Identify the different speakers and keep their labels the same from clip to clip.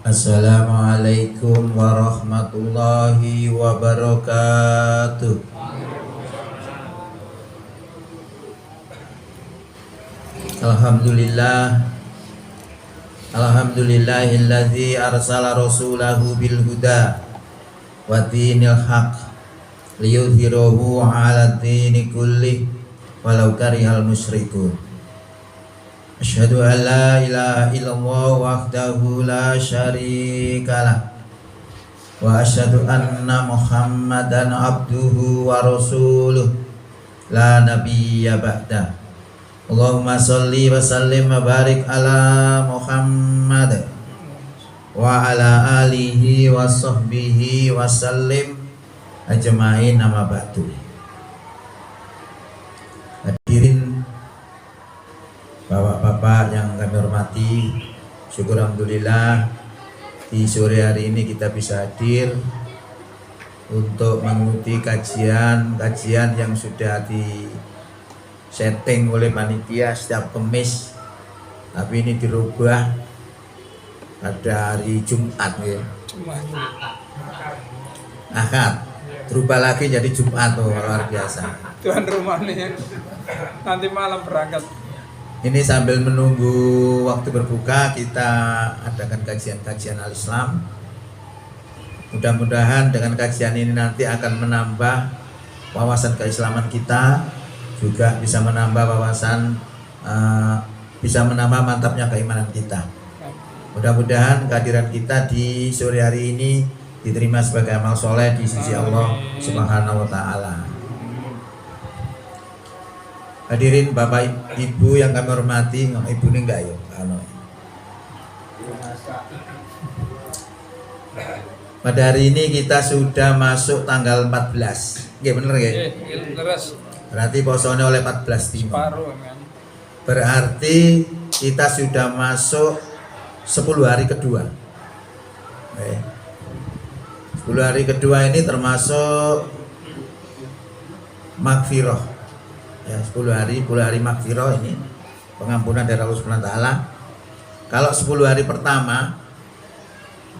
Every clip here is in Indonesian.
Speaker 1: Assalamualaikum warahmatullahi wabarakatuh. Alhamdulillah. Alhamdulillahilladzi arsala rasulahu bil huda wa dinil haq liyudhhirahu 'ala dini kullih walau karihal musyrikun. Asyhadu an la ilaha illallah wahdahu la syarikalah wa asyhadu anna Muhammadan abduhu wa rasuluh la nabiyya ba'da. Allahumma sholli wa sallim wa barik ala Muhammad wa ala alihi wa sahbihi wa sallim ajma'in, nama ba'du. Hadirin bapak-bapak yang kami hormati, syukur alhamdulillah di sore hari ini kita bisa hadir untuk mengikuti kajian yang sudah di setting oleh panitia setiap Kamis, tapi ini dirubah pada hari Jumat ya. Ahad berubah lagi jadi Jumat, tuh luar biasa.
Speaker 2: Tuan rumah nih nanti malam berangkat.
Speaker 1: Ini sambil menunggu waktu berbuka kita adakan kajian-kajian al-Islam. Mudah-mudahan dengan kajian ini nanti akan menambah wawasan keislaman kita, juga bisa menambah wawasan, bisa menambah mantapnya keimanan kita. Mudah-mudahan kehadiran kita di sore hari ini diterima sebagai amal soleh di sisi Allah Subhanahu wa Ta'ala. Hadirin Bapak Ibu yang kami hormati, Ibu ini enggak ya? Pada hari ini kita sudah masuk tanggal 14. Nggih bener nggih? Berarti posone oleh 14 dino. Berarti kita sudah masuk 10 hari kedua. 10 hari kedua ini termasuk magfirah. Ya, 10 hari magfirah ini pengampunan dari Allah Subhanahu wa taala. Kalau 10 hari pertama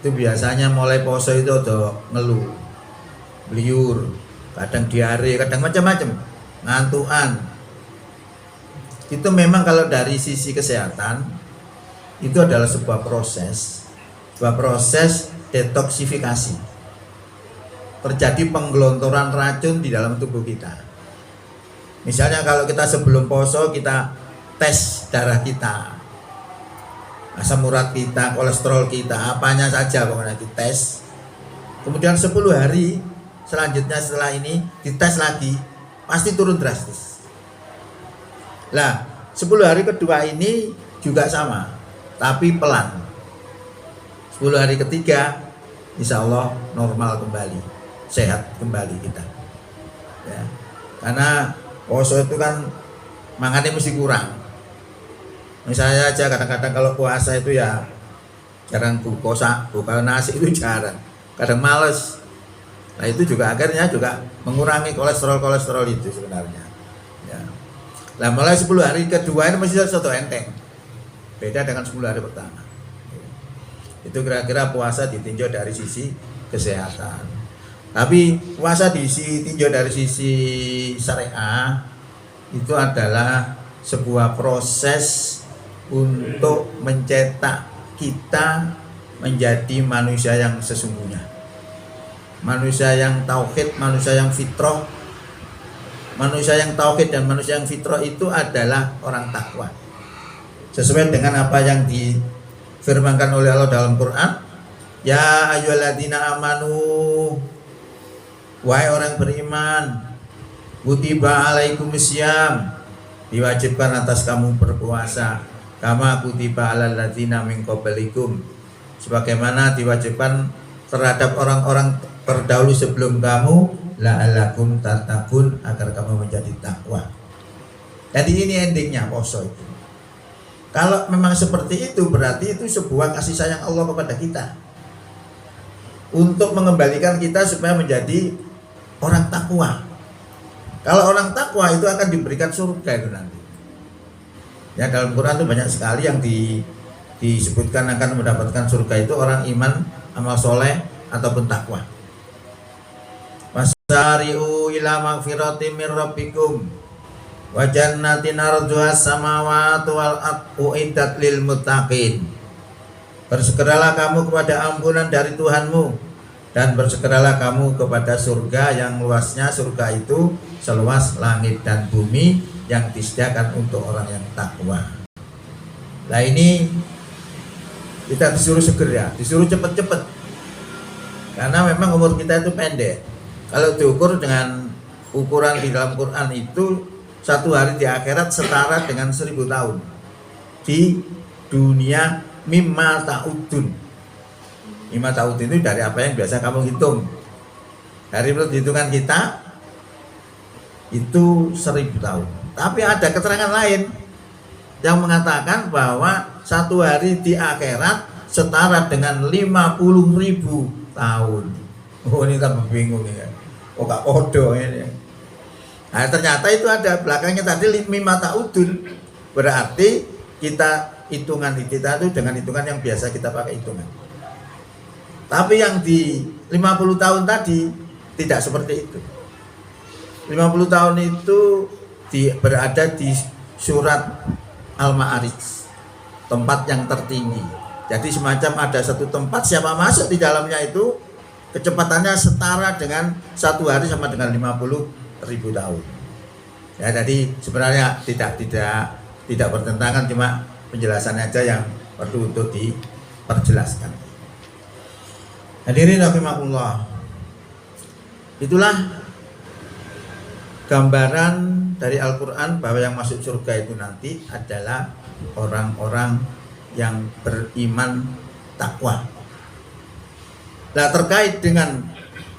Speaker 1: itu biasanya mulai poso itu udah ngeluh, beliur, kadang diare, kadang macam-macam, ngantuan. Itu memang kalau dari sisi kesehatan itu adalah sebuah proses detoksifikasi. Terjadi penggelontoran racun di dalam tubuh kita. Misalnya kalau kita sebelum poso kita tes darah kita, asam urat kita, kolesterol kita, apanya saja pokoknya dites. Kemudian 10 hari selanjutnya setelah ini dites lagi, pasti turun drastis. Lah, 10 hari kedua ini juga sama, tapi pelan. 10 hari ketiga, insya Allah normal kembali, sehat kembali kita. Ya, karena poso itu kan makannya mesti kurang. Misalnya aja kadang-kadang kalau puasa itu ya jarang buka nasi itu jarang, kadang males. Nah itu juga akhirnya juga mengurangi kolesterol itu sebenarnya. Ya. Nah mulai 10 hari kedua ini masih satu enteng, beda dengan 10 hari pertama. Itu kira-kira puasa ditinjau dari sisi kesehatan. Tapi puasa ditinjau dari sisi syariah itu adalah sebuah proses untuk mencetak kita menjadi manusia yang sesungguhnya, manusia yang tauhid, manusia yang fitrah. Manusia yang tauhid dan manusia yang fitrah itu adalah orang takwa, sesuai dengan apa yang difirmankan oleh Allah dalam Quran. Ya ayyuhalladzina amanu, wahai orang beriman, kutiba alaikumusiyam, diwajibkan atas kamu berpuasa, kama kutiba alal ladzina min qablikum, sebagaimana diwajibkan terhadap orang-orang terdahulu sebelum kamu, la'allakum tattaqun, agar kamu menjadi takwa. Jadi ini endingnya poso itu. Kalau memang seperti itu, berarti itu sebuah kasih sayang Allah kepada kita untuk mengembalikan kita supaya menjadi orang takwa. Kalau orang takwa itu akan diberikan surga itu nanti. Ya dalam Quran itu banyak sekali yang disebutkan akan mendapatkan surga itu orang iman, amal soleh ataupun takwa. Wasari'u ila magfiratin min rabbikum wa jannatin arduhas samawati wal ardu uiddat lil muttaqin. Bersegeralah kamu kepada ampunan dari Tuhanmu dan bersegeralah kamu kepada surga yang luasnya surga itu seluas langit dan bumi yang disediakan untuk orang yang takwa. Nah ini kita disuruh segera, disuruh cepet-cepet karena memang umur kita itu pendek. Kalau diukur dengan ukuran di dalam Quran itu, satu hari di akhirat setara dengan 1000 tahun di dunia. Mimma ta'udun. Mimma ta'udun itu dari apa yang biasa kamu hitung. Dari menurut hitungan kita itu 1000 tahun. Tapi ada keterangan lain yang mengatakan bahwa satu hari di akhirat setara dengan 50.000 tahun. Oh ini tambah bingung ya. Oh gak kodoh ini. Nah ternyata itu ada belakangnya tadi mimma ta'udun. Berarti kita hitungan kita itu dengan hitungan yang biasa kita pakai hitungan. Tapi yang di 50 tahun tadi tidak seperti itu. 50 tahun itu berada di surat Al-Ma'arij, tempat yang tertinggi. Jadi semacam ada satu tempat, siapa masuk di dalamnya itu kecepatannya setara dengan satu hari sama dengan 50.000 tahun. Ya, jadi sebenarnya tidak bertentangan, cuma penjelasannya aja yang perlu untuk diperjelaskan. Hadirin rahimakumullah. Itulah gambaran dari Al-Quran bahwa yang masuk surga itu nanti adalah orang-orang yang beriman takwa. Nah terkait dengan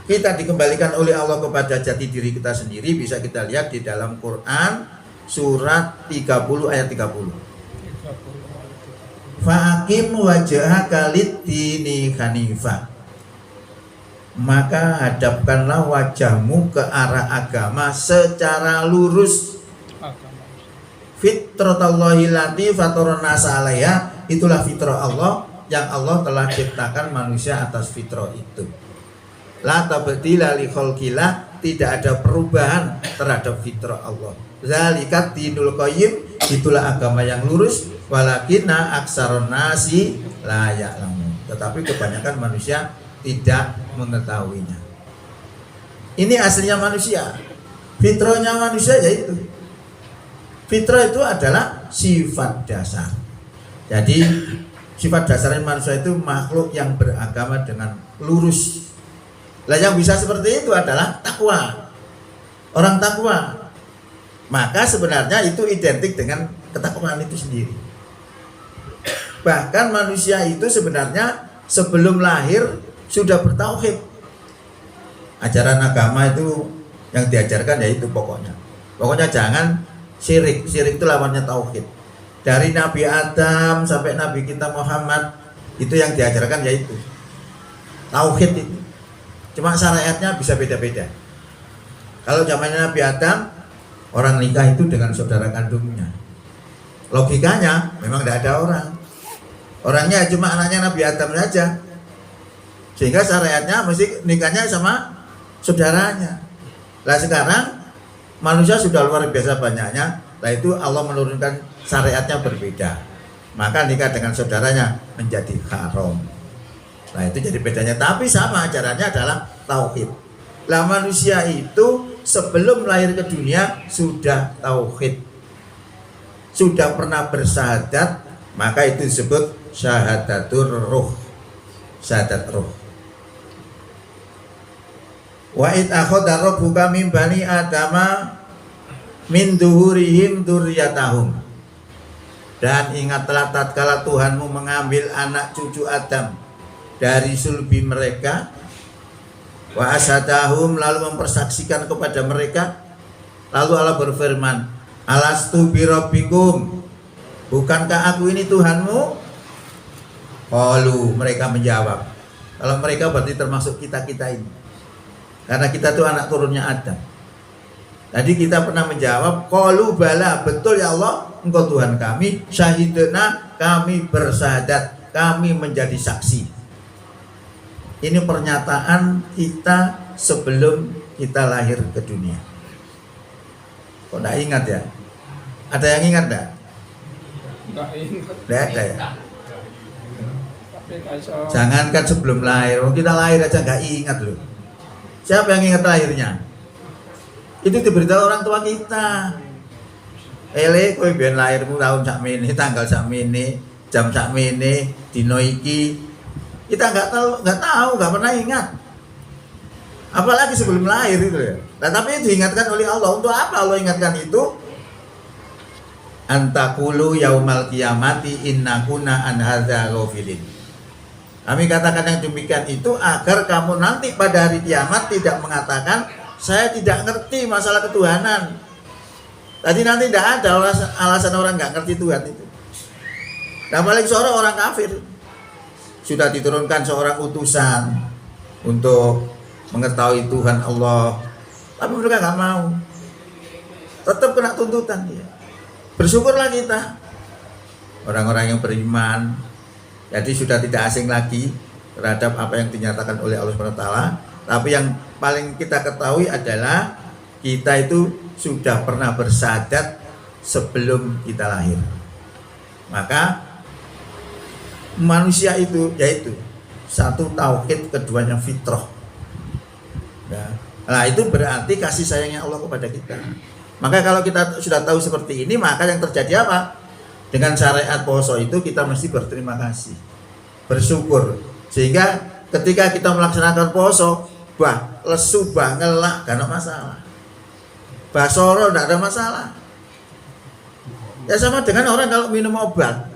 Speaker 1: kita dikembalikan oleh Allah kepada jati diri kita sendiri, bisa kita lihat di dalam Quran surat 30 ayat 30. Fa'akim wajhaka lid-dini hanifah. Maka hadapkanlah wajahmu ke arah agama secara lurus. Fitratallahi lati fatarana alaiha, itulah fitrah Allah yang Allah telah ciptakan manusia atas fitrah itu. La tabdila li khalqillah, tidak ada perubahan terhadap fitrah Allah. Zalikat dinul qayyim, itulah agama yang lurus. Walakinna aksaron nasi la ya'lamun, tetapi kebanyakan manusia tidak mengetahuinya. Ini aslinya manusia, fitrahnya manusia yaitu fitrah itu adalah sifat dasar. Jadi sifat dasarnya manusia itu makhluk yang beragama dengan lurus. Lah yang bisa seperti itu adalah takwa. Orang takwa, maka sebenarnya itu identik dengan ketakwaan itu sendiri. Bahkan manusia itu sebenarnya sebelum lahir sudah bertauhid. Ajaran agama itu yang diajarkan yaitu pokoknya jangan syirik. Syirik itu lawannya tauhid. Dari Nabi Adam sampai Nabi kita Muhammad itu yang diajarkan yaitu tauhid itu. Cuma syariatnya bisa beda-beda. Kalau zamannya Nabi Adam, orang nikah itu dengan saudara kandungnya. Logikanya memang tidak ada orang. Orangnya cuma anaknya Nabi Adam saja. Sehingga syariatnya mesti nikahnya sama saudaranya. Lah sekarang manusia sudah luar biasa banyaknya. Lah itu Allah menurunkan syariatnya berbeda. Maka nikah dengan saudaranya menjadi haram. Nah itu jadi bedanya. Tapi sama ajarannya adalah tauhid. Lah manusia itu sebelum lahir ke dunia sudah tauhid, sudah pernah bersyahadat, maka itu disebut syahadatur ruh, syahadat ruh. Wa id akhadha rabbuka min bani adama min duhurihim dzurriyyatahum. Dan ingatlah tatkala Tuhanmu mengambil anak cucu Adam dari sulbi mereka, wa asyadahum, lalu mempersaksikan kepada mereka. Lalu Allah berfirman, alastu birabbikum, bukankah aku ini Tuhanmu? Qalu, mereka menjawab. Kalau mereka berarti termasuk kita-kita ini, karena kita itu anak turunnya Adam. Tadi kita pernah menjawab, qalu bala, betul ya Allah, engkau Tuhan kami, syahidna, kami bersyahadat, kami menjadi saksi. Ini pernyataan kita sebelum kita lahir ke dunia. Kok enggak ingat ya? Ada yang ingat enggak?
Speaker 2: Enggak ingat.
Speaker 1: Enggak ada ya?
Speaker 2: Tapi iso.
Speaker 1: Jangankan sebelum lahir, kita lahir aja enggak ingat loh. Siapa yang ingat lahirnya? Itu diberitahu orang tua kita. Ele kowe ben lahirmu tahun sakmene, tanggal sakmene, jam sakmene, dino iki. Kita enggak tahu, enggak pernah ingat. Apalagi sebelum lahir itu ya. Nah, tapi diingatkan oleh Allah. Untuk apa Allah ingatkan itu? Antakulu yaumal qiyamati inna kunna an hadza ghafilin. Kami katakan yang demikian itu agar kamu nanti pada hari kiamat tidak mengatakan saya tidak ngerti masalah ketuhanan. Tadi nanti tidak ada alasan orang nggak ngerti Tuhan itu. Nah, apalagi seorang orang kafir sudah diturunkan seorang utusan untuk mengetahui Tuhan Allah, tapi mereka nggak mau, tetap kena tuntutan dia. Bersyukurlah kita orang-orang yang beriman, jadi sudah tidak asing lagi terhadap apa yang dinyatakan oleh Allah SWT. Tapi yang paling kita ketahui adalah kita itu sudah pernah bersyahadat sebelum kita lahir. Maka manusia itu yaitu satu tauhid, keduanya fitrah. Ya. Nah, itu berarti kasih sayangnya Allah kepada kita. Maka kalau kita sudah tahu seperti ini, maka yang terjadi apa? Dengan syariat poso itu kita mesti berterima kasih, bersyukur. Sehingga ketika kita melaksanakan poso, lesu, ngelak, gak ada masalah. Basoro gak ada masalah. Ya sama dengan orang kalau minum obat,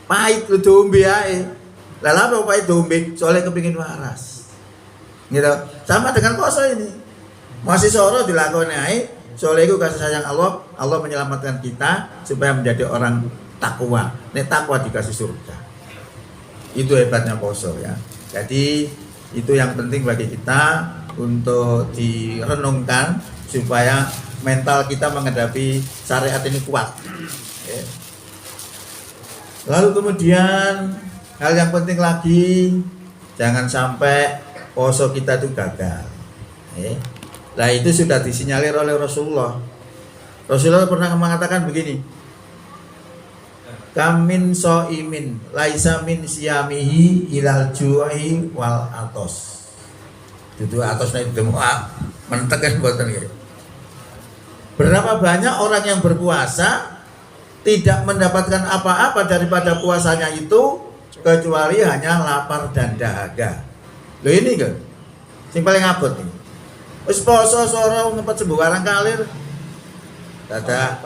Speaker 1: pahit lu dombe ae. Lah apa pahit dombe? Soalnya kepingin waras. Gitu. Sama dengan poso ini. Masih soro dilakoni ae. Soalnya itu kasih sayang Allah, Allah menyelamatkan kita supaya menjadi orang takwa. Nek takwa dikasih surga. Itu hebatnya poso ya. Jadi itu yang penting bagi kita untuk direnungkan supaya mental kita menghadapi syariat ini kuat. Lalu kemudian hal yang penting lagi, jangan sampai poso kita itu gagal. Nah itu sudah disinyalir oleh Rasulullah. Rasulullah pernah mengatakan begini, kamin so'imin laisa min siyamihi ilal ju'i wal atos. Itu atosnya itu mentekan buatan ya. Berapa banyak orang yang berpuasa tidak mendapatkan apa-apa daripada puasanya itu kecuali hanya lapar dan dahaga. Loh ini kan sing paling abot ini. Wis poso soro ngepet sembuh warang kalir. Dadak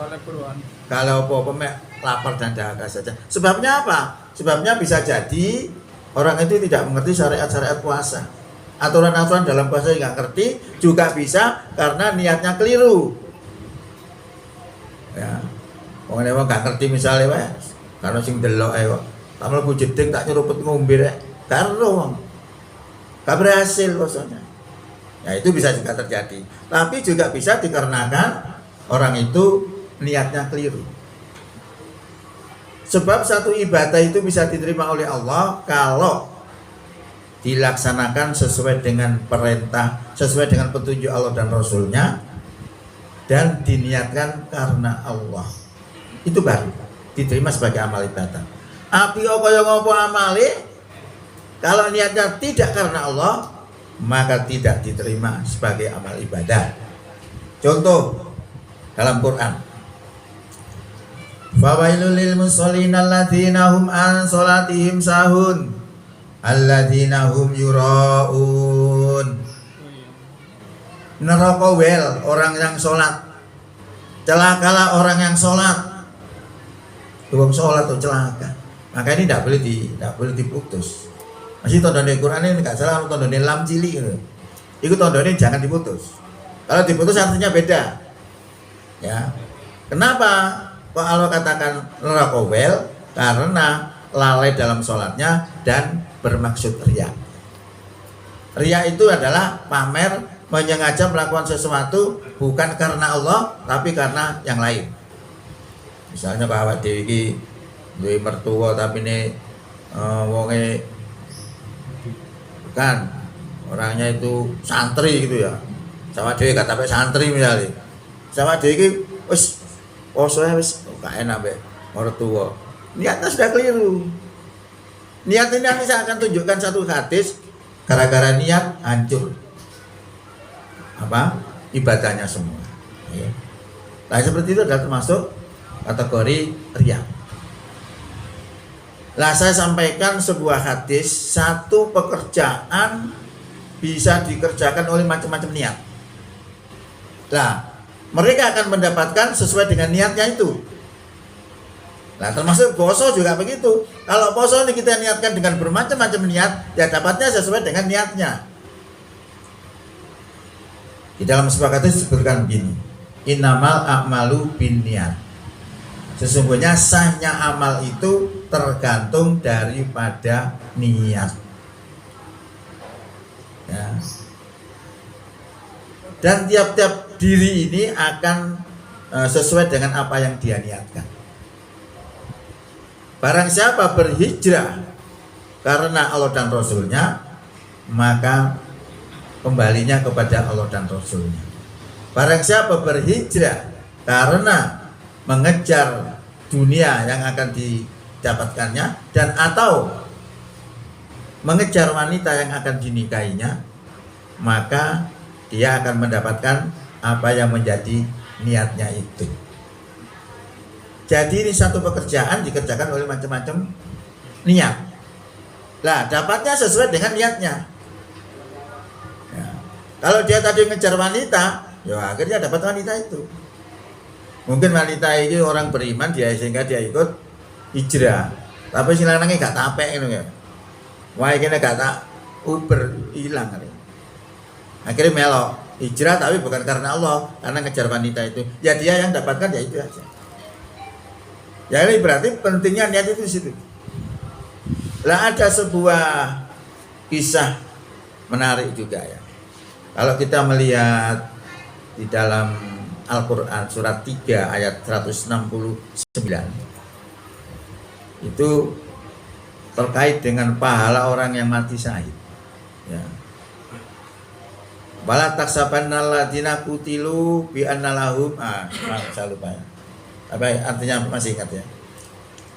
Speaker 1: kalau apa mek lapar dan dahaga saja. Sebabnya apa? Sebabnya bisa jadi orang itu tidak mengerti syariat-syariat puasa. Aturan-aturan dalam puasa yang nggak ngerti, juga bisa karena niatnya keliru. Ya. Wong nek nggak ngerti misalnya wae, karena sing delok ae kok. Tak mlebu jeding tak nyeruput ngombe rek. Karo wong. Gak berhasil puasanya. Ya itu bisa juga terjadi. Tapi juga bisa dikarenakan orang itu niatnya keliru. Sebab satu ibadah itu bisa diterima oleh Allah kalau dilaksanakan sesuai dengan perintah, sesuai dengan petunjuk Allah dan Rasulnya, dan diniatkan karena Allah. Itu baru diterima sebagai amal ibadah. Api kaya ngopo amale, kalau niatnya tidak karena Allah, maka tidak diterima sebagai amal ibadah. Contoh dalam Quran, fawailul lil musallin alladzina hum an salatihim sahun alladzina hum yuraun. Neraka wel orang yang sholat, celakalah orang yang sholat. Wong sholat tuh celaka. Maka ini tidak boleh diputus. Masih tondone Quran ini nggak salah, tondone lam cilik gitu. Itu tondone jangan diputus. Kalau diputus artinya beda. Ya. Kenapa kok Allah katakan neraka wel? Karena lalai dalam sholatnya dan bermaksud riya. Riya itu adalah pamer, menyengaja melakukan sesuatu bukan karena Allah tapi karena yang lain. Misalnya bahwa Dewi duwe mertua tapi ini wonge kan orangnya itu santri gitu ya. Sama dhewe gak sampai santri misalnya. Sama dhewe iki wis posoe wis gak enak mbek mertua. Niatnya sudah keliru. Niat ini nanti saya akan tunjukkan satu hadis, gara-gara niat hancur apa ibadahnya semua. Ya. Nah seperti itu adalah termasuk kategori riya. Lah saya sampaikan sebuah hadis, satu pekerjaan bisa dikerjakan oleh macam-macam niat. Lah mereka akan mendapatkan sesuai dengan niatnya itu. Nah termasuk poso juga begitu. Kalau poso ini kita niatkan dengan bermacam-macam niat, ya dapatnya sesuai dengan niatnya. Di dalam sebuah hadis disebutkan begini, innamal a'malu binniyat. Sesungguhnya sahnya amal itu tergantung daripada niat. Ya. Dan tiap-tiap diri ini akan sesuai dengan apa yang dia niatkan. Barang siapa berhijrah karena Allah dan Rasulnya, maka kembalinya kepada Allah dan Rasulnya. Barang siapa berhijrah karena mengejar dunia yang akan didapatkannya dan atau mengejar wanita yang akan dinikahinya, maka dia akan mendapatkan apa yang menjadi niatnya itu. Jadi ini satu pekerjaan dikerjakan oleh macam-macam niat. Lah dapatnya sesuai dengan niatnya. Ya. Kalau dia tadi ngejar wanita, ya akhirnya dapat wanita itu. Mungkin wanita ini orang beriman dia sehingga dia ikut hijrah. Tapi si lanangnya gak tapek itu ya. Wah ini gak tak uber hilang. Akhirnya melok hijrah tapi bukan karena Allah, karena ngejar wanita itu. Ya dia yang dapatkan ya itu aja. Ya ini berarti pentingnya niat itu di situ. Lah ada sebuah kisah menarik juga ya. Kalau kita melihat di dalam Al-Quran surat 3 ayat 169 itu terkait dengan pahala orang yang mati syahid. Ya. Wala taksabannal ladzina qutilu bi annalahum saya lupa ya. Apa artinya masih ingat ya?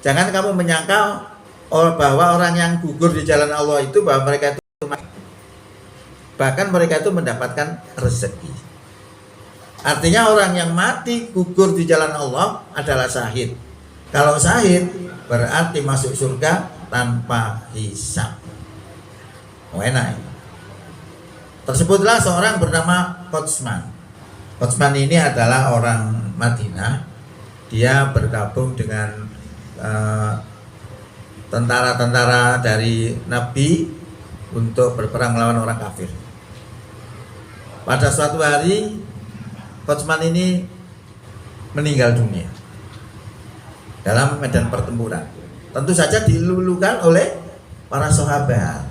Speaker 1: Jangan kamu menyangka bahwa orang yang gugur di jalan Allah itu bahwa mereka itu mati. Bahkan mereka itu mendapatkan rezeki. Artinya orang yang mati gugur di jalan Allah adalah syahid. Kalau syahid berarti masuk surga tanpa hisab. Oh enak. Tersebutlah seorang bernama Qotsman. Qotsman ini adalah orang Madinah. Dia bergabung dengan tentara-tentara dari Nabi untuk berperang melawan orang kafir. Pada suatu hari Qotsman ini meninggal dunia dalam medan pertempuran. Tentu saja dilulukan oleh para sahabat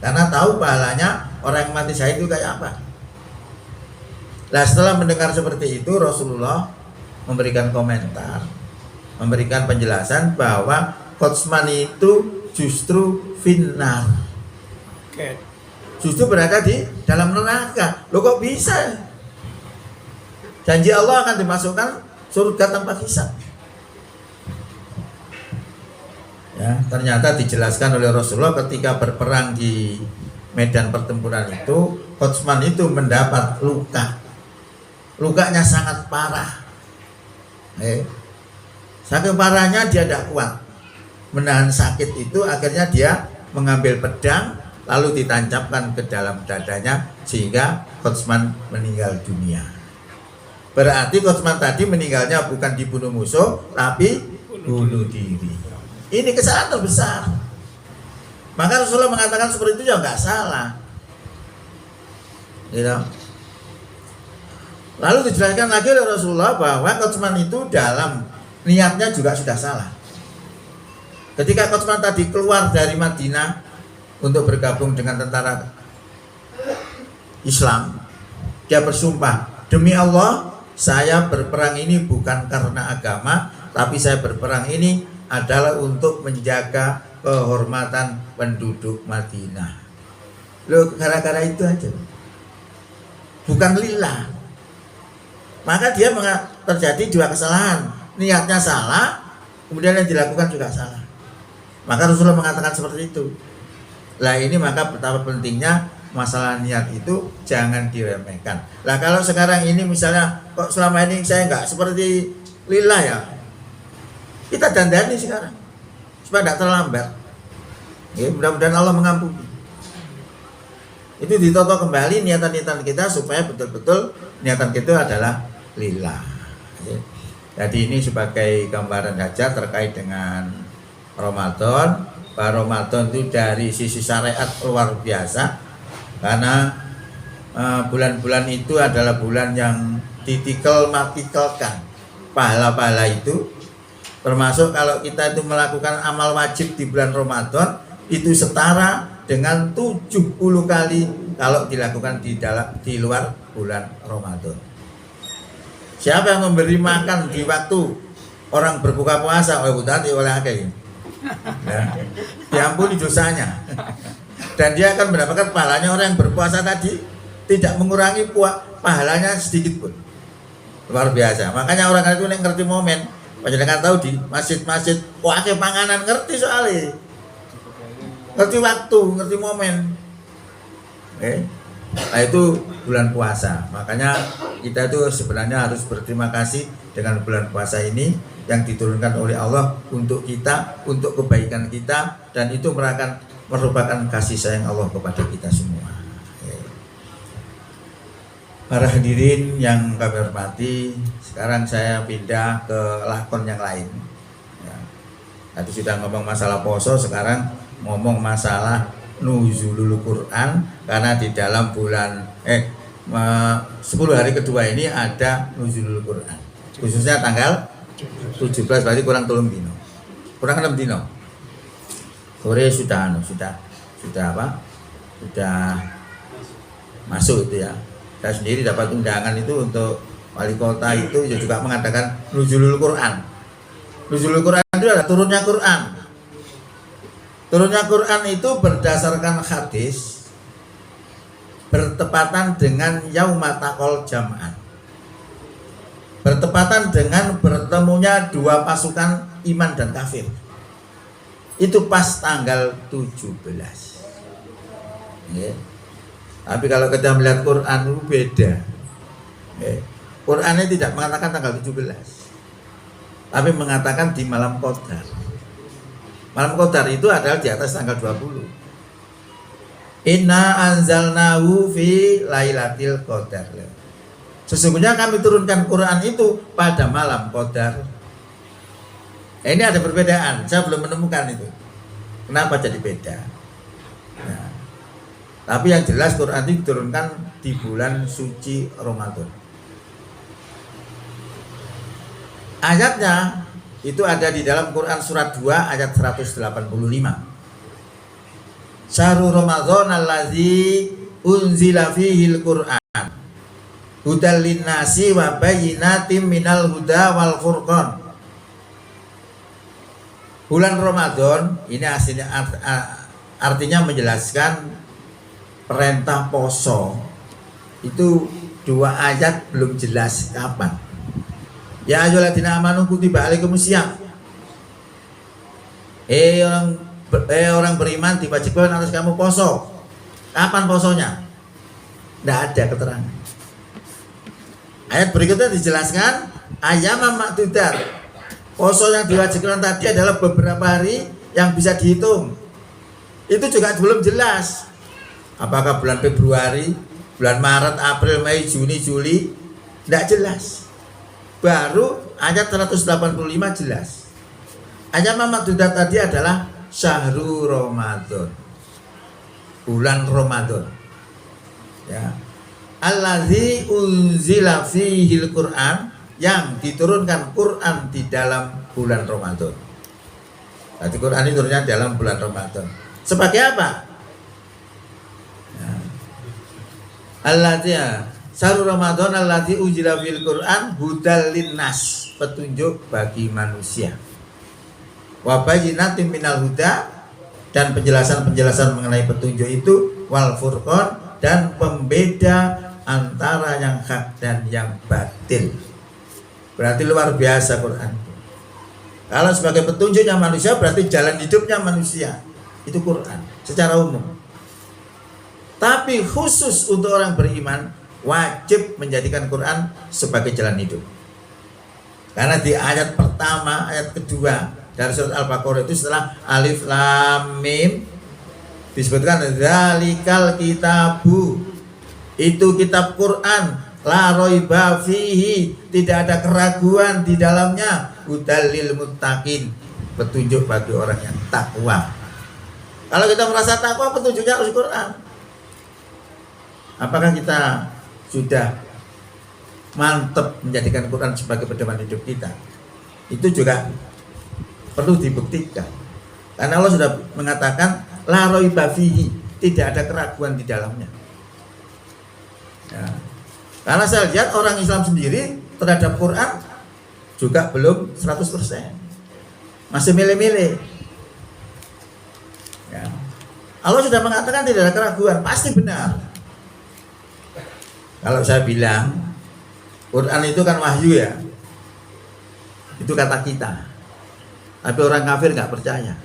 Speaker 1: karena tahu pahalanya orang yang mati syahid itu kayak apa. Nah setelah mendengar seperti itu Rasulullah memberikan komentar, memberikan penjelasan bahwa Qotsman itu justru finnar, justru berada di dalam neraka. Loh kok bisa? Janji Allah akan dimasukkan surga tanpa hisab. Ya, ternyata dijelaskan oleh Rasulullah ketika berperang di medan pertempuran itu, Qotsman itu mendapat luka. Lukanya sangat parah. Saking parahnya dia tidak kuat menahan sakit itu, akhirnya dia mengambil pedang lalu ditancapkan ke dalam dadanya sehingga Qotsman meninggal dunia. Berarti Qotsman tadi meninggalnya bukan dibunuh musuh tapi bunuh diri. Ini kesalahan terbesar. Maka Rasulullah mengatakan seperti itu ya nggak salah. Gitu. Lalu dijelaskan lagi oleh Rasulullah bahwa Qotsman itu dalam niatnya juga sudah salah. Ketika Qotsman tadi keluar dari Madinah untuk bergabung dengan tentara Islam, dia bersumpah, demi Allah saya berperang ini bukan karena agama, tapi saya berperang ini adalah untuk menjaga kehormatan penduduk Madinah. Loh, gara-gara itu aja. Bukan lillah. Maka dia terjadi dua kesalahan. Niatnya salah, kemudian yang dilakukan juga salah. Maka Rasulullah mengatakan seperti itu. Lah ini maka betapa pentingnya masalah niat itu jangan diremehkan. Lah kalau sekarang ini misalnya kok selama ini saya nggak seperti lillah ya, kita dandani sekarang supaya tidak terlambat. Ya, mudah-mudahan Allah mengampuni. Itu ditoto kembali niatan-niatan kita supaya betul-betul niatan kita adalah lillah. Ya. Jadi ini sebagai gambaran saja terkait dengan Ramadan. Bahwa Ramadan itu dari sisi syariat luar biasa, karena bulan-bulan itu adalah bulan yang matikalkan pahala-pahala itu, termasuk kalau kita itu melakukan amal wajib di bulan Ramadan itu setara dengan 70 kali kalau dilakukan di luar bulan Ramadan. Siapa yang memberi makan di waktu orang berbuka puasa oleh akeh, ya, diampuni dosanya. Dan dia akan mendapatkan pahalanya orang yang berpuasa tadi, tidak mengurangi pahalanya sedikit pun. Luar biasa. Makanya orang itu yang ngerti momen, panjenengan tahu di masjid-masjid akeh panganan, ngerti soalnya, ngerti waktu, ngerti momen. Nah itu bulan puasa. Makanya kita itu sebenarnya harus berterima kasih dengan bulan puasa ini yang diturunkan oleh Allah untuk kita, untuk kebaikan kita, dan itu merupakan kasih sayang Allah kepada kita semua. Para hadirin yang kami hormati, sekarang saya pindah ke lakon yang lain. Tadi sudah ngomong masalah poso, sekarang ngomong masalah nuzulul Quran, karena di dalam bulan 10 hari kedua ini ada nuzulul Quran, khususnya tanggal 17, berarti kurang 3 dino, kurang 6 dino. Sore sudah masuk itu ya. Saya sendiri dapat undangan itu untuk wali kota itu juga mengatakan nuzulul Quran. Nuzulul Quran itu adalah turunnya Quran. Turunnya Quran itu berdasarkan hadis, bertepatan dengan yaumataqal jam'an, bertepatan dengan bertemunya dua pasukan iman dan kafir. Itu pas tanggal 17. Ya. Tapi kalau kita melihat Quran itu beda. Ya. Qurannya tidak mengatakan tanggal 17, tapi mengatakan di malam Qadar. Malam Qadar itu adalah di atas tanggal 20. Inna anzalnahu fi lailatul qadar. Sesungguhnya kami turunkan Quran itu pada malam Qadar. Ini ada perbedaan, saya belum menemukan itu. Kenapa jadi beda? Nah, tapi yang jelas Quran itu diturunkan di bulan suci Ramadan. Ayatnya itu ada di dalam Quran surat 2 ayat 185. Syahrul Ramadan allazi unzila fihil Quran hudal linnasi wa bayyinatim minal huda wal furqan. Bulan Ramadan ini artinya menjelaskan perintah poso. Itu 2 ayat belum jelas kapan. Ya ayyuhalladzina amanu kutiba alaikumusiyam. Orang beriman diwajibkan atas kamu poso. Kapan posonya? Tidak ada keterangan. Ayat berikutnya dijelaskan ayyaman ma'dudat. Poso yang diwajibkan tadi adalah beberapa hari yang bisa dihitung. Itu juga belum jelas. Apakah bulan Februari, bulan Maret, April, Mei, Juni, Juli? Tidak jelas. Baru ayat 185 jelas. Ayat ma'dudat tadi adalah Syahrul Ramadan, bulan Ramadan. Ya. Allazi unzila fihil Quran, yang diturunkan Quran di dalam bulan Ramadan. Berarti Quran ini turunnya dalam bulan Ramadan. Sebagai apa? Ya. Allazi Syahrul Ramadan allazi unzila fihil Quran hudal linnas, petunjuk bagi manusia. wa bayyinatin minal huda, dan penjelasan-penjelasan mengenai petunjuk itu, wal furqan, dan pembeda antara yang hak dan yang batil. Berarti luar biasa Quran. Kalau sebagai petunjuknya manusia, berarti jalan hidupnya manusia itu Quran secara umum. Tapi khusus untuk orang beriman, wajib menjadikan Quran sebagai jalan hidup. Karena di ayat pertama, ayat kedua dari surat Al-Baqarah itu, setelah alif lam mim disebutkan dzalikal kitabu, itu kitab Quran, la raiba fihi, tidak ada keraguan di dalamnya, hudal lil muttaqin, petunjuk bagi orang yang takwa. Kalau kita merasa takwa, petunjuknya harus Quran. Apakah kita sudah mantap menjadikan Quran sebagai pedoman hidup kita? Itu juga perlu dibuktikan. Karena Allah sudah mengatakan la raiba fihi, tidak ada keraguan di dalamnya. Ya. Karena saya lihat orang Islam sendiri terhadap Quran juga belum 100%. Masih milih-milih. Ya. Allah sudah mengatakan tidak ada keraguan, pasti benar. Kalau saya bilang Quran itu kan wahyu ya, itu kata kita. Tapi orang kafir nggak percaya.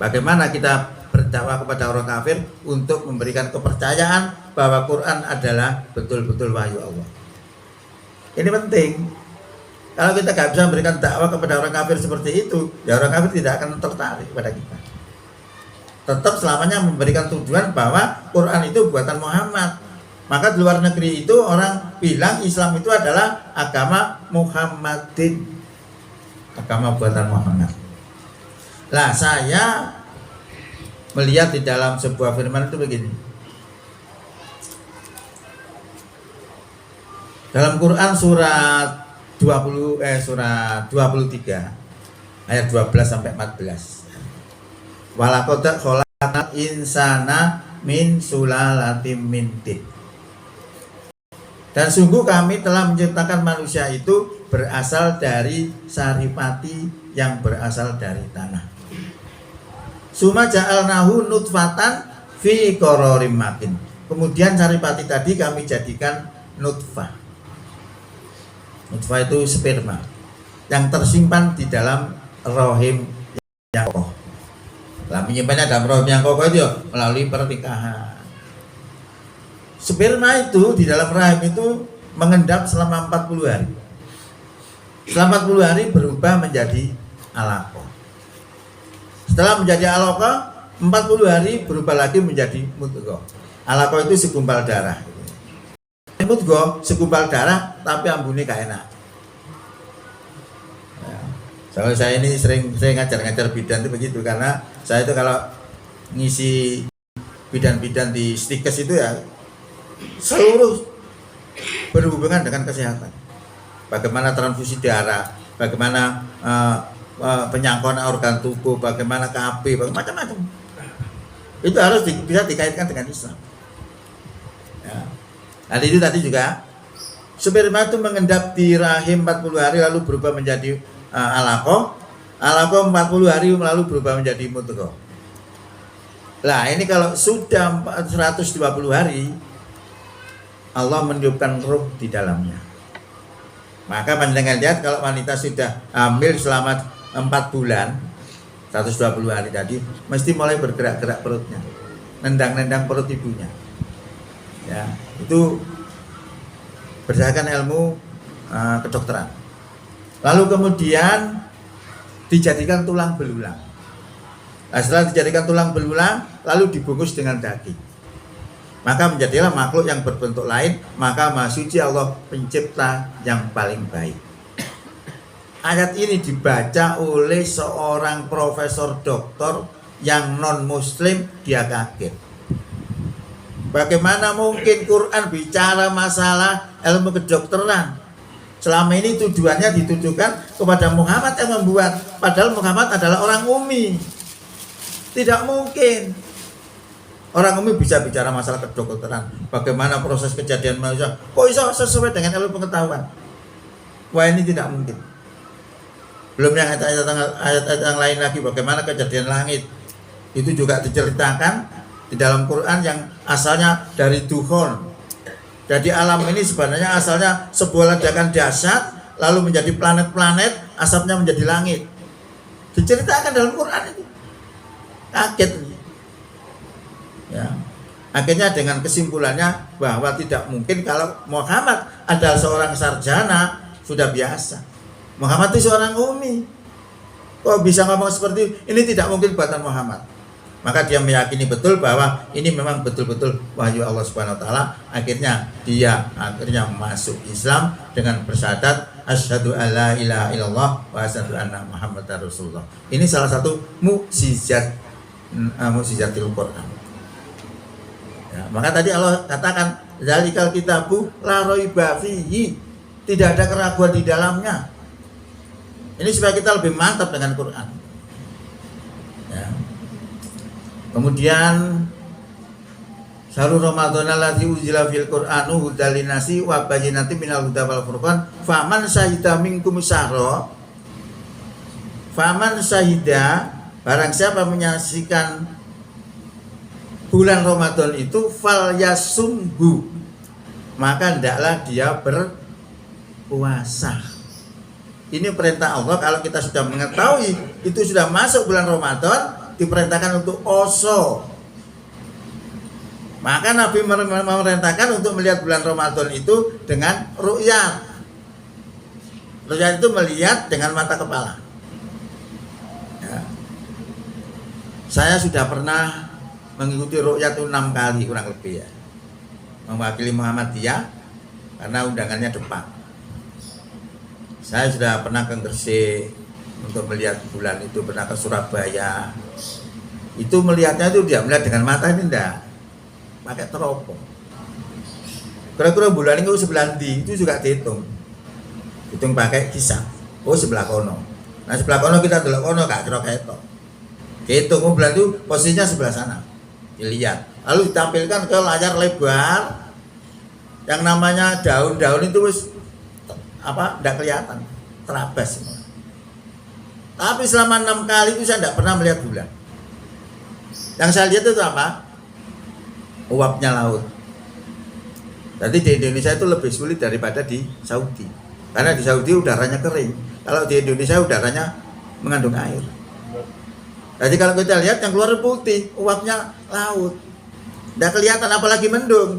Speaker 1: Bagaimana kita berdakwah kepada orang kafir untuk memberikan kepercayaan bahwa Quran adalah betul-betul wahyu Allah? Ini penting. Kalau kita nggak bisa memberikan dakwah kepada orang kafir seperti itu, ya orang kafir tidak akan tertarik kepada kita. Tetap selamanya memberikan tujuan bahwa Quran itu buatan Muhammad. Maka di luar negeri itu orang bilang Islam itu adalah agama Muhammadin, agama buatan Muhammad. Lah saya melihat di dalam sebuah firman itu begini. Dalam Quran surat 23 ayat 12 sampai 14. Walaqad khalaqnal insana min sulalatin min tin. Dan sungguh kami telah menciptakan manusia itu berasal dari saripati yang berasal dari tanah. Suma ja'alnahu nutfatan fi qararim makin. Kemudian saripati tadi kami jadikan nutfah. Nutfah itu sperma yang tersimpan di dalam rahim yang kokoh. Lah menyimpannya dalam rahim yang kokoh itu ya melalui pernikahan. Sperma itu di dalam rahim itu mengendap selama 40 hari. Selama 40 hari berubah menjadi alaqah. Setelah menjadi alaqah, 40 hari berubah lagi menjadi mudghah. Alaqah itu segumpal darah. Mudghah segumpal darah tapi ambune gak enak. Ya. Soalnya saya ini sering ngajar-ngajar bidan itu begitu, karena saya itu kalau ngisi bidan-bidan di stikes itu ya seluruh berhubungan dengan kesehatan. Bagaimana transfusi darah, bagaimana penyangkauan organ tubuh, bagaimana KB, macam-macam. Itu harus bisa dikaitkan dengan Islam. Ya. Nah, itu tadi juga sperma itu mengendap di rahim 40 hari lalu berubah menjadi alaqah. Alaqah 40 hari lalu berubah menjadi mudghah. Lah ini kalau sudah 120 hari Allah meniupkan ruh di dalamnya. Maka panjenengan lihat kalau wanita sudah hamil selama 4 bulan 120 hari tadi mesti mulai bergerak-gerak perutnya, nendang-nendang perut ibunya. Ya, itu berdasarkan ilmu kedokteran. Lalu kemudian dijadikan tulang belulang. Nah, setelah dijadikan tulang belulang lalu dibungkus dengan daging. Maka menjadilah makhluk yang berbentuk lain, maka Maha Suci Allah pencipta yang paling baik. Ayat ini dibaca oleh seorang profesor doktor yang non muslim, dia kaget. Bagaimana mungkin Quran bicara masalah ilmu kedokteran? Selama ini tujuannya ditujukan kepada Muhammad yang membuat, padahal Muhammad adalah orang ummi. Tidak mungkin orang umum bisa bicara masalah kedokteran, bagaimana proses kejadian manusia, kok bisa sesuai dengan ilmu pengetahuan? Wah, ini tidak mungkin. Belum yang ayat-ayat yang lain lagi, bagaimana kejadian langit. Itu juga diceritakan di dalam Quran yang asalnya dari dukhon. Jadi alam ini sebenarnya asalnya sebuah ledakan dahsyat, lalu menjadi planet-planet, asapnya menjadi langit. Diceritakan dalam Quran itu. Kaget. Ya. Akhirnya dengan kesimpulannya bahwa tidak mungkin kalau Muhammad adalah seorang sarjana, sudah biasa. Muhammad itu seorang umi. Kok bisa ngomong seperti itu? Ini tidak mungkin buatan Muhammad. Maka dia meyakini betul bahwa ini memang betul-betul wahyu Allah Subhanahu wa taala. Akhirnya dia masuk Islam dengan bersyahadat asyhadu alla ilaha illallah wa asyhadu anna Muhammadar Rasulullah. Ini salah satu mukjizatil Quran. Ya, maka tadi Allah katakan zalikal kitabu la raiba fihi, tidak ada keraguan di dalamnya. Ini supaya kita lebih mantap dengan Quran. Ya. Kemudian Syahrul Ramadan alladzi unzila fil Qur'anu hudal linnasi wa bayyinatin minal huda wal furqan faman syahida minkum syahra, faman syahida, barang siapa menyaksikan bulan Ramadan itu fal yasumhu, maka hendaklah dia berpuasa. Ini perintah Allah. Kalau kita sudah mengetahui itu sudah masuk bulan Ramadan, diperintahkan untuk oso. Maka Nabi memerintahkan untuk melihat bulan Ramadan itu dengan ru'yat. Ru'yat itu melihat dengan mata kepala. Ya. Saya sudah pernah mengikuti ru'yat itu 6 kali kurang lebih ya. Mewakili Muhammadiyah karena undangannya depan. Saya sudah pernah ke Gresik untuk melihat bulan itu, pernah ke Surabaya. Itu melihatnya itu dia melihat dengan mata ini enggak pakai teropong. Kira-kira bulan itu sebelah di itu juga dihitung. Hitung pakai kisah. Oh sebelah kono. Nah sebelah kono kita delok kono gak kira ketok. Dihitung bulan itu posisinya sebelah sana. Dilihat. Lalu ditampilkan ke layar lebar. Yang namanya daun-daun itu enggak kelihatan, terabas semua. Tapi selama 6 kali itu saya enggak pernah melihat bulan. Yang saya lihat itu apa? Uapnya laut. Jadi di Indonesia itu lebih sulit daripada di Saudi. Karena di Saudi udaranya kering. Kalau di Indonesia udaranya mengandung air. Jadi kalau kita lihat yang keluar putih, uapnya laut. Enggak kelihatan apalagi mendung.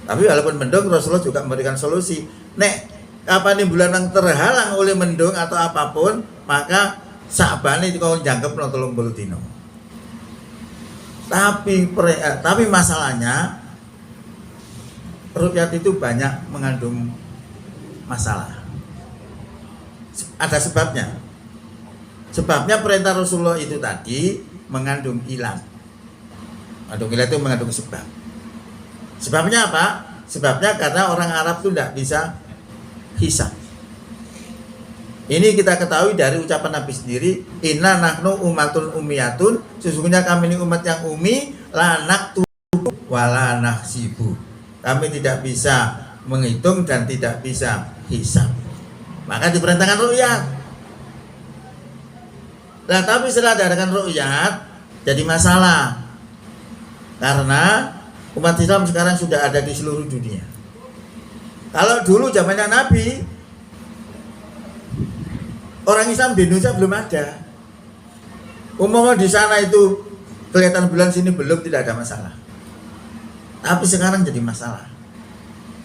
Speaker 1: Tapi walaupun mendung, Rasulullah juga memberikan solusi. Nek kapan ini bulan yang terhalang oleh mendung atau apapun, maka Sa'ban itu kau jangkep no 30 dino. Tapi masalahnya ru'yat itu banyak mengandung masalah. Ada sebabnya. Sebabnya perintah Rasulullah itu tadi mengandung ilan. Mengandung ilan itu mengandung sebab. Sebabnya apa? Sebabnya karena orang Arab itu tidak bisa hisab. Ini kita ketahui dari ucapan Nabi sendiri, inna nahnu umatun umiyatun, sesungguhnya kami ini umat yang umi, la naktubu wala nahsibu. Kami tidak bisa menghitung dan tidak bisa hisab. Maka diperintahkan ru'yat. Nah, tapi setelah diadakan ru'yat jadi masalah. Karena umat Islam sekarang sudah ada di seluruh dunia. Kalau dulu zamannya Nabi, orang Islam di Indonesia belum ada. Umumnya di sana itu kelihatan bulan, sini belum, tidak ada masalah. Tapi sekarang jadi masalah.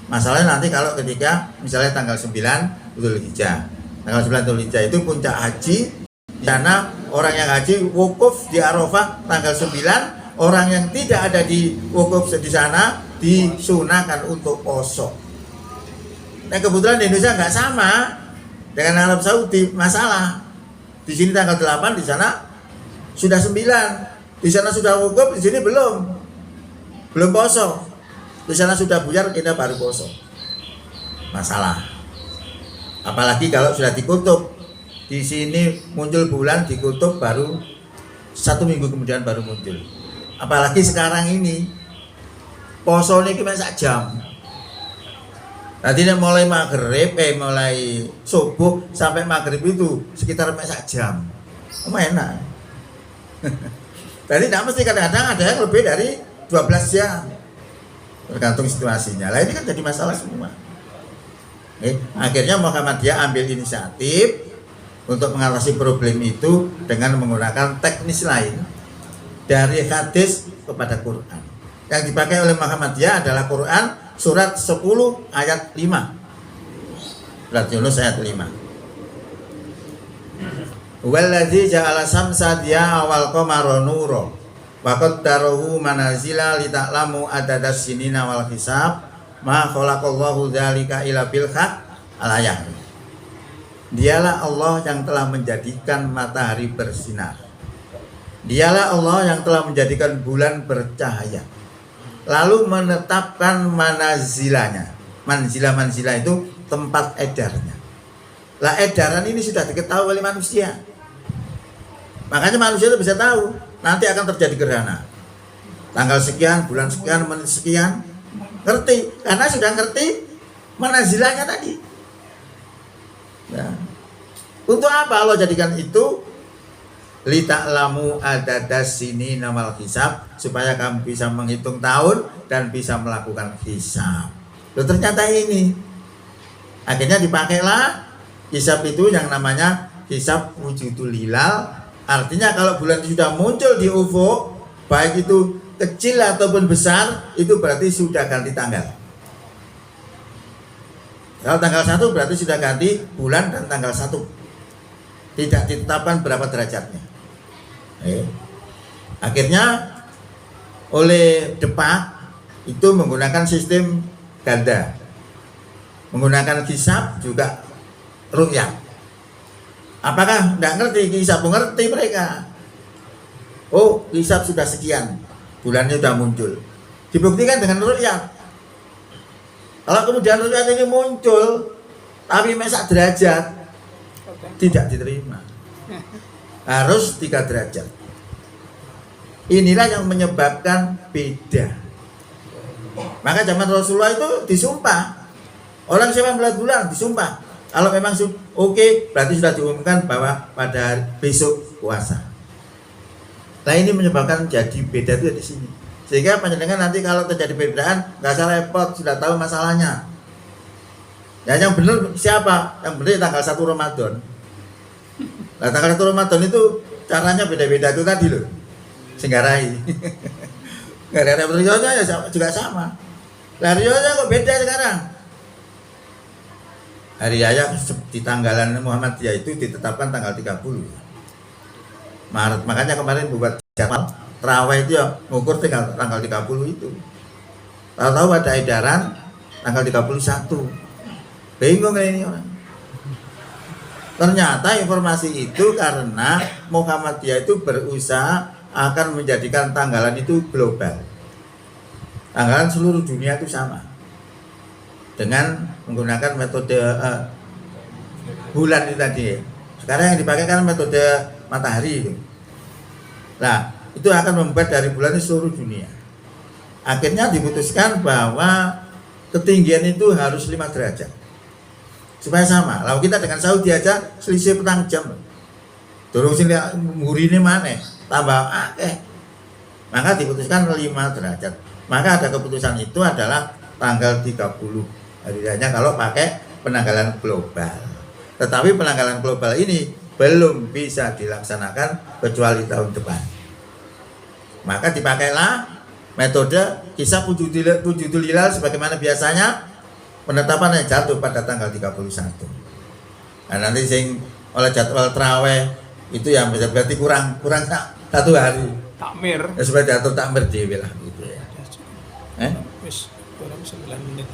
Speaker 1: Masalahnya nanti kalau ketika misalnya tanggal 9 Dzulhijjah. Tanggal 9 Dzulhijjah itu puncak haji. Di sana orang yang haji wukuf di Arafah tanggal 9, orang yang tidak ada di wukuf di sana disunahkan untuk poso. Nah kebetulan di Indonesia nggak sama dengan Arab Saudi, masalah. Di sini tanggal 8, di sana sudah 9. Di sana sudah wukuf, di sini belum poso. Di sana sudah buyar, kita baru poso. Masalah. Apalagi kalau sudah dikutub. Di sini muncul bulan, dikutub baru 1 minggu kemudian baru muncul. Apalagi sekarang ini poso ini cuma sak jam. Nanti mulai maghrib, mulai subuh sampai maghrib itu sekitar 4 jam. Enak. Jadi tidak mesti, kadang-kadang ada yang lebih dari 12 jam. Tergantung situasinya. Lah ini kan jadi masalah semua. Akhirnya Muhammadiyah ambil inisiatif untuk mengatasi problem itu dengan menggunakan teknis lain dari hadis kepada Quran. Yang dipakai oleh Muhammadiyah adalah Quran surat 10 ayat 5. Surat Yunus ayat 5. Wallazi ja'ala samsa diya wal qamara nura wa qaddarahu manazila lita'lamu adadas sinina wal hisab ma khalaqallahu dzalika illa bil haqq al-ayat. Dialah Allah yang telah menjadikan matahari bersinar. Dialah Allah yang telah menjadikan bulan bercahaya. Lalu menetapkan manazilanya. Manzilah itu tempat edarnya. Lah edaran ini sudah diketahui oleh manusia. Makanya manusia itu bisa tahu nanti akan terjadi gerhana. Tanggal sekian, bulan sekian, menit sekian. Ngerti, karena sudah ngerti manazilahnya tadi. Ya. Untuk apa Allah jadikan itu? Lita'lamu adadas sini namal hisab, supaya kamu bisa menghitung tahun dan bisa melakukan hisab. Loh, ternyata ini akhirnya dipakailah hisab itu yang namanya hisab wujudul hilal. Artinya kalau bulan itu sudah muncul di ufuk, baik itu kecil ataupun besar, itu berarti sudah ganti tanggal. Kalau tanggal 1 berarti sudah ganti bulan dan tanggal 1. Tidak ditetapkan berapa derajatnya. Akhirnya oleh Depak itu menggunakan sistem ganda, menggunakan hisab juga ru'yat. Apakah tidak ngerti hisab? Mengerti mereka. Oh, hisab sudah sekian, bulannya sudah muncul. Dibuktikan dengan ru'yat. Kalau kemudian ru'yat ini muncul tapi mesak derajat, tidak diterima. Harus 3 derajat. Inilah yang menyebabkan beda. Maka zaman Rasulullah itu disumpah. Orang siapa melihat bulan disumpah. Kalau memang oke, berarti sudah diumumkan bahwa pada besok puasa. Nah ini menyebabkan jadi beda itu di sini. Sehingga panjenengan nanti kalau terjadi perbedaan nggak usah repot, sudah tahu masalahnya. Ya yang benar siapa? Yang benar tanggal 1 Ramadan. Nah tanggal 1 Ramadan itu caranya beda-beda itu tadi loh. Singgarai. Gara-gara rionya ya juga sama. Lah rionya kok beda sekarang? Hari raya di tanggalan Muhammadiyah itu ditetapkan tanggal 30 Maret. Makanya kemarin buat jadwal terawih itu ya ngukur tanggal 30 itu. Tahu-tahu ada edaran tanggal 31. Bingung ini orang. Ternyata informasi itu karena Muhammadiyah itu berusaha akan menjadikan tanggalan itu global. Tanggalan seluruh dunia itu sama. Dengan menggunakan metode bulan itu tadi. Sekarang yang dipakai kan metode matahari itu. Nah, itu akan membuat dari bulan itu seluruh dunia. Akhirnya diputuskan bahwa ketinggian itu harus 5 derajat. Supaya sama. Lalu kita dengan Saudi aja selisih petang jam. Dorong sini murine mana? Tambah akeh. Maka diputuskan 5 derajat. Maka ada keputusan itu adalah tanggal 30 hari raya kalau pakai penanggalan global. Tetapi penanggalan global ini belum bisa dilaksanakan kecuali tahun depan. Maka dipakailah metode hisab wujudul hilal sebagaimana biasanya, penetapan yang jatuh pada tanggal 31. Nah nanti sing oleh jadwal traweh itu yang bisa berarti kurang 1 hari.
Speaker 2: Takmir.
Speaker 1: Ya supaya jatuh takmir dhewe lah gitu ya.
Speaker 2: Wis kurang 9 menit.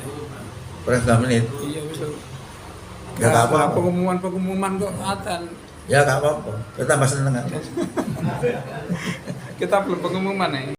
Speaker 1: Kurang 9 menit.
Speaker 2: Iya wis.
Speaker 1: Ya enggak apa-apa.
Speaker 2: Pengumuman kok atan.
Speaker 1: Ya enggak apa-apa. Kita tambah seneng.
Speaker 2: Kita belum pengumuman ya.